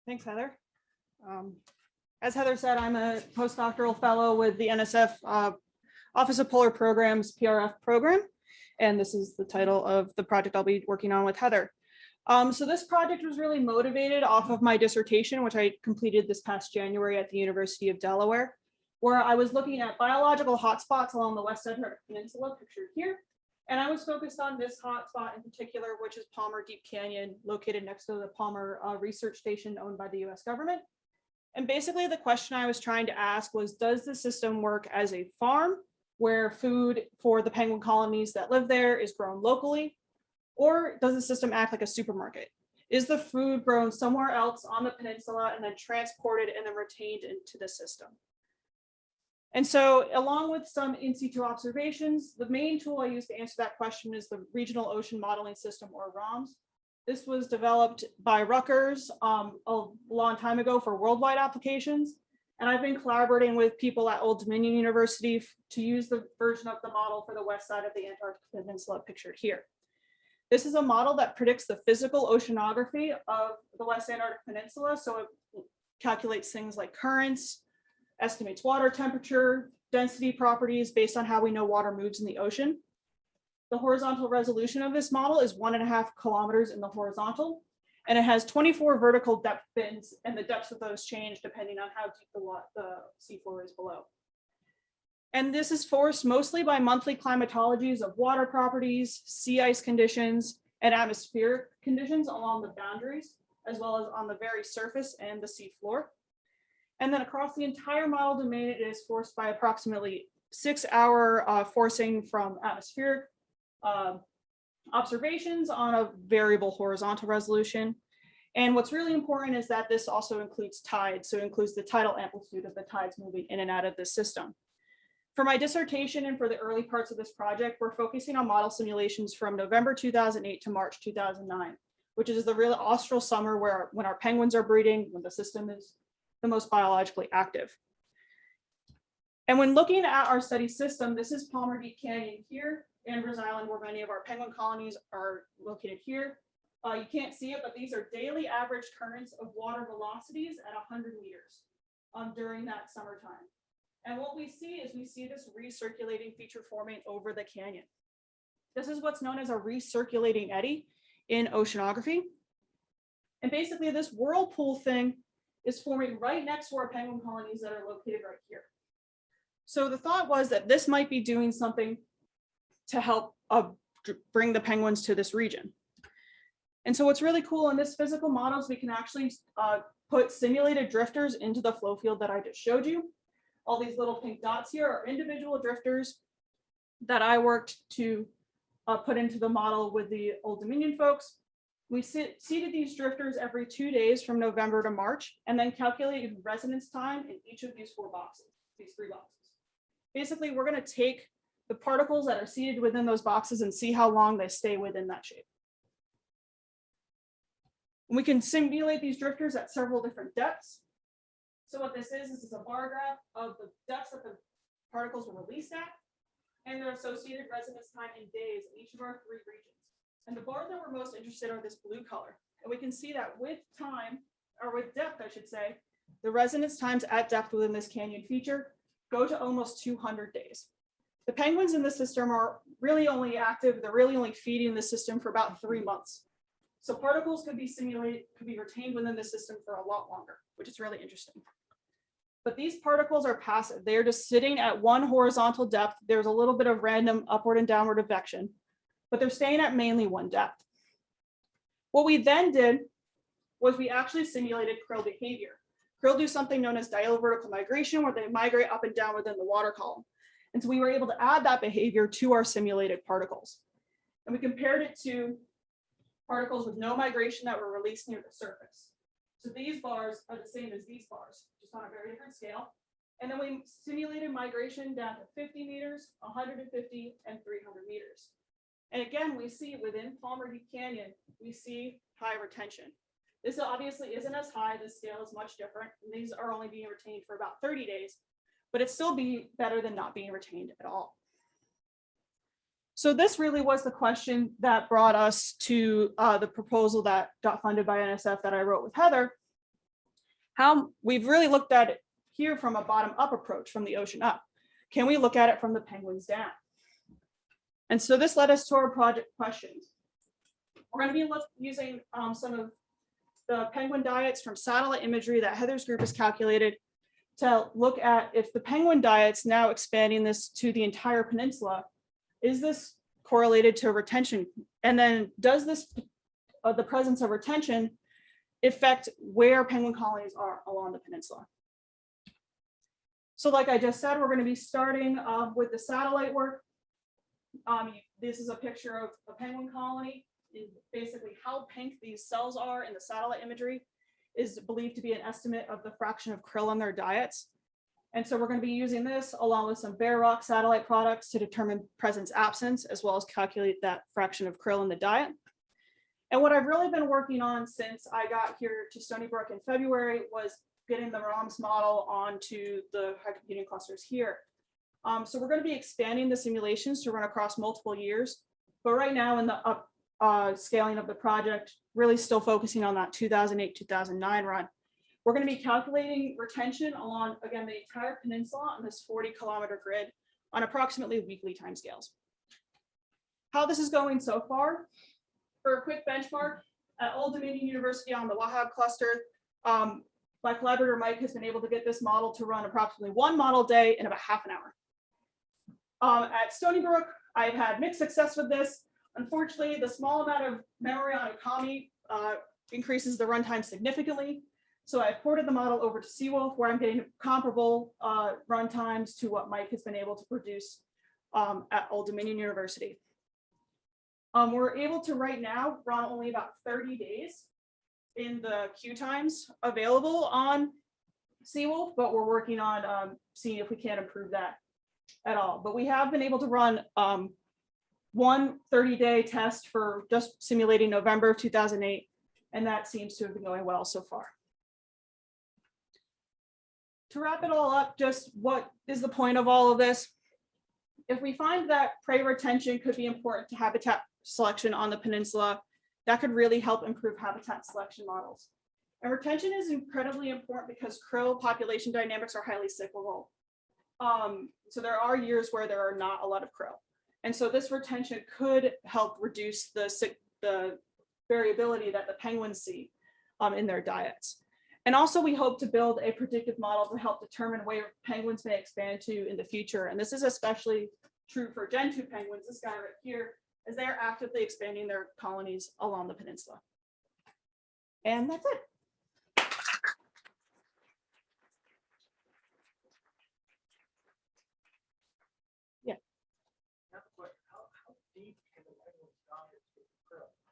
Thanks, Heather. As Heather said, I'm a postdoctoral fellow with the NSF Office of Polar Programs PRF program, and this is the title of the project I'll be working on with Heather. So this project was really motivated off of my dissertation, which I completed this past January at the University of Delaware, where I was looking at biological hotspots along the West Antarctic Peninsula, pictured here. And I was focused on this hotspot in particular, which is Palmer Deep Canyon, located next to the Palmer Research Station owned by the US government. And basically the question I was trying to ask was, does the system work as a farm where food for the penguin colonies that live there is grown locally? Or does the system act like a supermarket? Is the food grown somewhere else on the peninsula and then transported and then retained into the system? And so along with some in situ observations, the main tool I use to answer that question is the Regional Ocean Modeling System, or ROMS. This was developed by Rutgers a long time ago for worldwide applications. And I've been collaborating with people at Old Dominion University to use the version of the model for the west side of the Antarctic Peninsula pictured here. This is a model that predicts the physical oceanography of the West Antarctic Peninsula. So it calculates things like currents, estimates water temperature, density properties based on how we know water moves in the ocean. The horizontal resolution of this model is 1.5 kilometers in the horizontal, and it has 24 vertical depth bins, and the depths of those change depending on how deep the seafloor is below. And this is forced mostly by monthly climatologies of water properties, sea ice conditions, and atmospheric conditions along the boundaries, as well as on the very surface and the seafloor. And then across the entire model domain, it is forced by approximately 6-hour forcing from atmospheric observations on a variable horizontal resolution. And what's really important is that this also includes tides. So it includes the tidal amplitude of the tides moving in and out of the system. For my dissertation and for the early parts of this project, we're focusing on model simulations from November 2008 to March 2009, which is the real austral summer when our penguins are breeding, when the system is the most biologically active. And when looking at our study system, this is Palmer Deep Canyon here, Andrews Island, where many of our penguin colonies are located here. You can't see it, but these are daily average currents of water velocities at 100 meters during that summertime. And what we see is this recirculating feature forming over the canyon. This is what's known as a recirculating eddy in oceanography. And basically this whirlpool thing is forming right next to our penguin colonies that are located right here. So the thought was that this might be doing something to help bring the penguins to this region. And so what's really cool in this physical models, we can actually put simulated drifters into the flow field that I just showed you. All these little pink dots here are individual drifters that I worked to put into the model with the Old Dominion folks. We seeded these drifters every 2 days from November to March, and then calculated residence time in each of these 4 boxes, these 3 boxes. Basically, we're going to take the particles that are seeded within those boxes and see how long they stay within that shape. And we can simulate these drifters at several different depths. So what this is a bar graph of the depths that the particles were released at and their associated residence time in days in each of our 3 regions. And the bars that we're most interested in are this blue color. And we can see that with time, or with depth, I should say, the residence times at depth within this canyon feature go to almost 200 days. The penguins in the system are really only active, they're really only feeding the system for about 3 months. So particles could be simulated, could be retained within the system for a lot longer, which is really interesting. But these particles are passive. They're just sitting at one horizontal depth. There's a little bit of random upward and downward advection, but they're staying at mainly one depth. What we then did was we actually simulated krill behavior. Krill do something known as dielo-vertical migration, where they migrate up and down within the water column. And so we were able to add that behavior to our simulated particles. And we compared it to particles with no migration that were released near the surface. So these bars are the same as these bars, just on a very different scale. And then we simulated migration down to 50 meters, 150, and 300 meters. And again, we see within Palmer Deep Canyon, we see high retention. This obviously isn't as high, the scale is much different. And these are only being retained for about 30 days, but it's still better than not being retained at all. So this really was the question that brought us to the proposal that got funded by NSF that I wrote with Heather, How we've really looked at it here from a bottom up approach from the ocean up. Can we look at it from the penguins down? And so this led us to our project questions. We're going to be using some of the penguin diets from satellite imagery that Heather's group has calculated to look at if the penguin diets, now expanding this to the entire peninsula, is this correlated to retention? And then does this, the presence of retention, affect where penguin colonies are along the peninsula? So like I just said, we're going to be starting with the satellite work. This is a picture of a penguin colony. Basically how pink these cells are in the satellite imagery is believed to be an estimate of the fraction of krill in their diets. And so we're going to be using this along with some bare rock satellite products to determine presence absence, as well as calculate that fraction of krill in the diet. And what I've really been working on since I got here to Stony Brook in February was getting the ROMS model onto the high computing clusters here. So we're going to be expanding the simulations to run across multiple years. But right now in the scaling of the project, really still focusing on that 2008-2009 run. We're going to be calculating retention along, again, the entire peninsula on this 40-kilometer grid on approximately weekly timescales. How this is going so far, for a quick benchmark, at Old Dominion University on the Wahab cluster, my collaborator Mike has been able to get this model to run approximately one model day in about half an hour. At Stony Brook, I've had mixed success with this. Unfortunately, the small amount of memory on Ecology increases the runtime significantly. So I've ported the model over to Seawolf, where I'm getting comparable runtimes to what Mike has been able to produce at Old Dominion University. We're able to right now run only about 30 days in the queue times available on Seawolf, but we're working on seeing if we can improve that at all. But we have been able to run one 30-day test for just simulating November of 2008, and that seems to have been going well so far. To wrap it all up, just what is the point of all of this? If we find that prey retention could be important to habitat selection on the peninsula, that could really help improve habitat selection models. And retention is incredibly important because krill population dynamics are highly cyclical. So there are years where there are not a lot of krill. And so this retention could help reduce the variability that the penguins see in their diets. And also we hope to build a predictive model to help determine where penguins may expand to in the future. And this is especially true for Gen 2 penguins, this guy right here, as they're actively expanding their colonies along the peninsula. And that's it.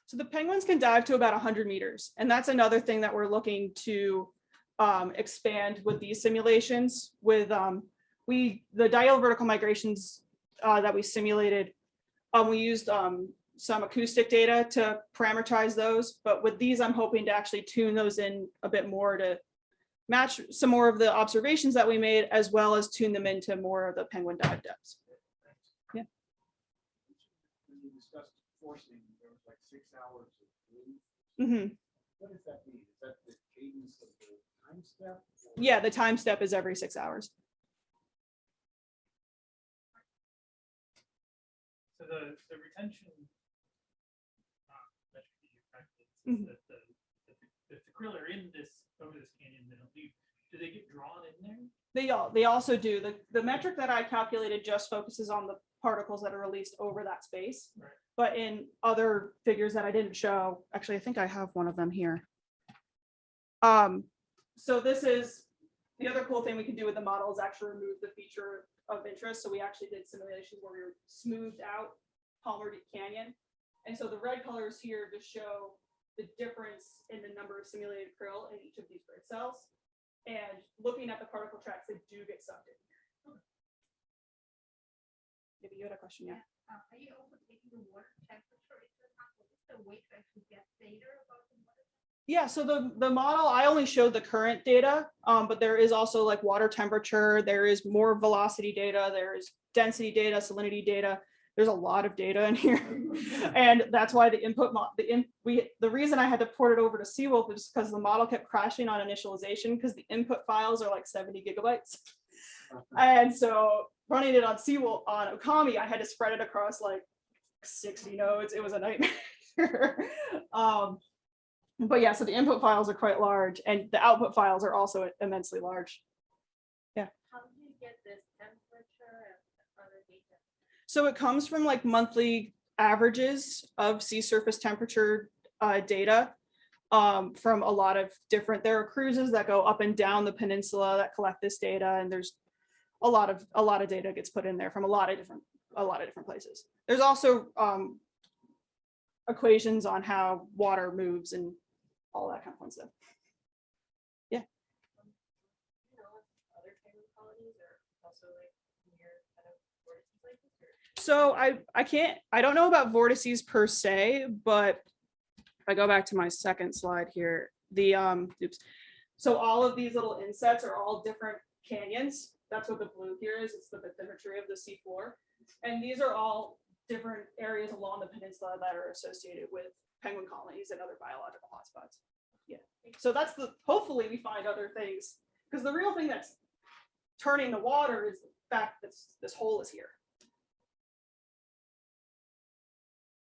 So the penguins can dive to about 100 meters. And that's another thing that we're looking to expand with these simulations. With the diel vertical migrations that we simulated, we used some acoustic data to parameterize those. But with these, I'm hoping to actually tune those in a bit more to match some more of the observations that we made, as well as tune them into more of the penguin dive depths. Yeah. When you discussed forcing, there was like 6 hours of sleep. Mm-hmm. What does that mean? Is that the cadence of the time step? Yeah, the time step is every 6 hours. So the retention metric that you practice, Mhm. that if the krill are in this over this canyon, they don't leave. Do they get drawn in there? They also do. The metric that I calculated just focuses on the particles that are released over that space. Right. But in other figures that I didn't show, actually, I think I have one of them here. So this is the other cool thing we can do with the model is actually remove the feature of interest. So we actually did simulations where we smoothed out Palmer Deep Canyon. And so the red colors here just show the difference in the number of simulated krill in each of these grid cells. And looking at the particle tracks, they do get sucked in here. Maybe you had a question, yeah. Are you also taking the water temperature into account? What is the way to actually get data about the water? Yeah, so the model, I only showed the current data, but there is also like water temperature, there is more velocity data, there is density data, salinity data. There's a lot of data in here. And that's why the input, the reason I had to port it over to Seawolf is because the model kept crashing on initialization because the input files are like 70 gigabytes. And so running it on Seawolf, on Okami, I had to spread it across like 60 nodes. It was a nightmare. But yeah, so the input files are quite large and the output files are also immensely large. How do you get this temperature and other data? So it comes from like monthly averages of sea surface temperature data from a lot of different, there are cruises that go up and down the peninsula that collect this data, and there's a lot of data gets put in there from a lot of different places. There's also equations on how water moves and all that kind of fun stuff. You know, if other penguin colonies are also like near kind of vortices like this, or? So I don't know about vortices per se, but if I go back to my second slide here, the oops. So all of these little insets are all different canyons. That's what the blue here is. It's the bathymetry of the seafloor. And these are all different areas along the peninsula that are associated with penguin colonies and other biological hotspots. Yeah. So that's hopefully we find other things, because the real thing that's turning the water is the fact that this hole is here.